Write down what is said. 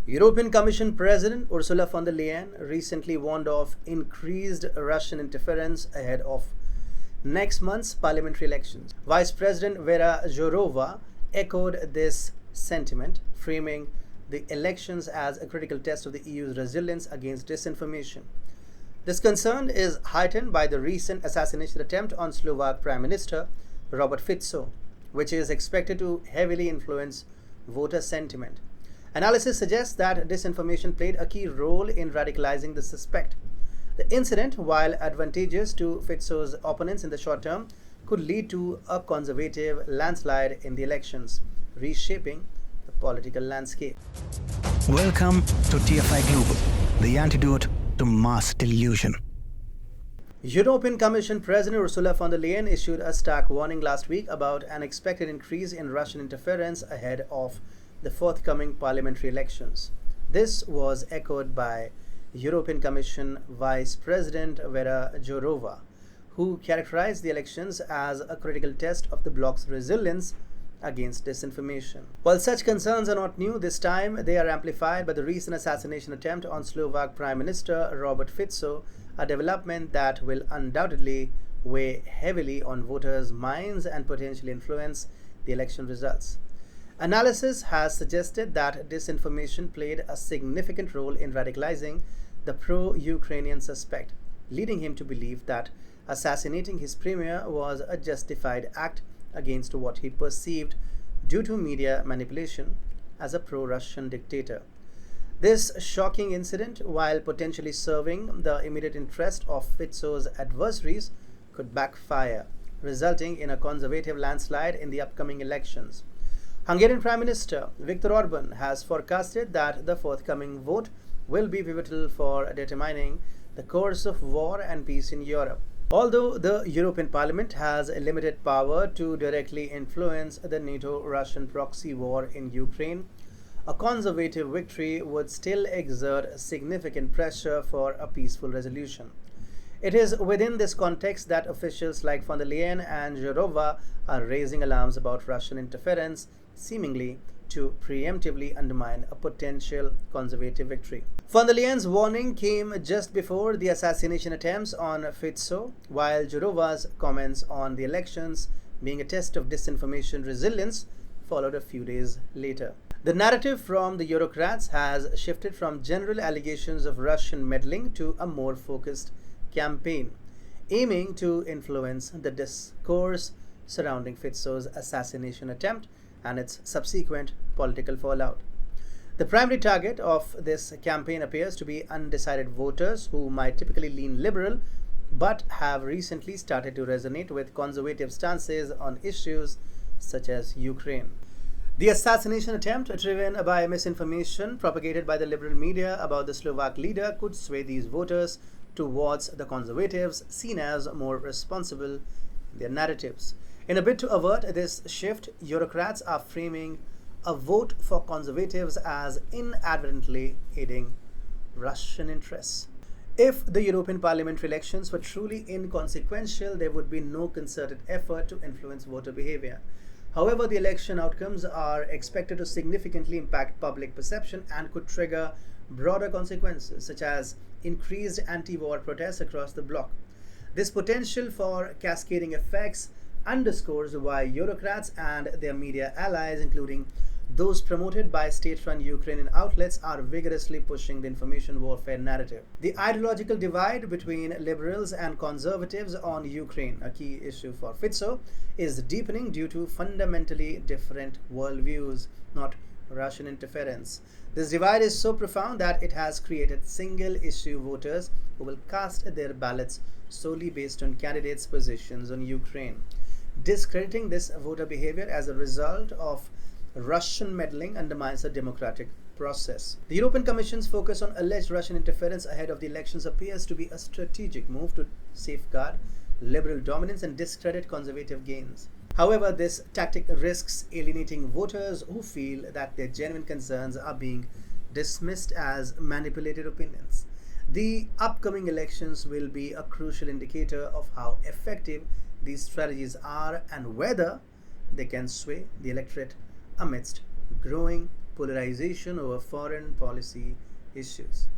European Commission President Ursula von der Leyen recently warned of increased Russian interference ahead of next month's parliamentary elections. Vice President Vera Jourova echoed this sentiment, framing the elections as a critical test of the EU's resilience against disinformation. This concern is heightened by the recent assassination attempt on Slovak Prime Minister Robert Fico, which is expected to heavily influence voter sentiment. Analysis suggests that disinformation played a key role in radicalizing the suspect. The incident, while advantageous to Fico's opponents in the short term, could lead to a conservative landslide in the elections, reshaping the political landscape. Welcome to TFI Global, the antidote to mass delusion. European Commission President Ursula von der Leyen issued a stark warning last week about an expected increase in Russian interference ahead of the forthcoming parliamentary elections. This was echoed by European Commission Vice President Vera Jourova, who characterized the elections as a critical test of the bloc's resilience against disinformation. While such concerns are not new, this time they are amplified by the recent assassination attempt on Slovak Prime Minister Robert Fico, a development that will undoubtedly weigh heavily on voters' minds and potentially influence the election results. Analysis has suggested that disinformation played a significant role in radicalizing the pro-Ukrainian suspect, leading him to believe that assassinating his premier was a justified act against what he perceived, due to media manipulation, as a pro-Russian dictator. This shocking incident, while potentially serving the immediate interest of Fico's adversaries, could backfire, resulting in a conservative landslide in the upcoming elections. Hungarian Prime Minister Viktor Orban has forecasted that the forthcoming vote will be pivotal for determining the course of war and peace in Europe. Although the European Parliament has a limited power to directly influence the NATO-Russian proxy war in Ukraine, a conservative victory would still exert significant pressure for a peaceful resolution. It is within this context that officials like von der Leyen and Jourova are raising alarms about Russian interference, seemingly to preemptively undermine a potential conservative victory. Von der Leyen's warning came just before the assassination attempts on Fico, while Jourova's comments on the elections being a test of disinformation resilience followed a few days later. The narrative from the Eurocrats has shifted from general allegations of Russian meddling to a more focused campaign, aiming to influence the discourse surrounding Fico's assassination attempt and its subsequent political fallout. The primary target of this campaign appears to be undecided voters who might typically lean liberal but have recently started to resonate with conservative stances on issues such as Ukraine. The assassination attempt, driven by misinformation propagated by the liberal media about the Slovak leader, could sway these voters towards the conservatives seen as more responsible in their narratives. In a bid to avert this shift, Eurocrats are framing a vote for conservatives as inadvertently aiding Russian interests. If the European parliamentary elections were truly inconsequential, there would be no concerted effort to influence voter behavior. However, the election outcomes are expected to significantly impact public perception and could trigger broader consequences, such as increased anti-war protests across the bloc. This potential for cascading effects underscores why Eurocrats and their media allies, including those promoted by state-run Ukrainian outlets, are vigorously pushing the information warfare narrative. The ideological divide between liberals and conservatives on Ukraine, a key issue for Fico, is deepening due to fundamentally different worldviews, not Russian interference. This divide is so profound that it has created single-issue voters who will cast their ballots solely based on candidates' positions on Ukraine. Discrediting this voter behavior as a result of Russian meddling undermines the democratic process. The European Commission's focus on alleged Russian interference ahead of the elections appears to be a strategic move to safeguard liberal dominance and discredit conservative gains. However, this tactic risks alienating voters who feel that their genuine concerns are being dismissed as manipulated opinions. The upcoming elections will be a crucial indicator of how effective these strategies are and whether they can sway the electorate amidst growing polarization over foreign policy issues.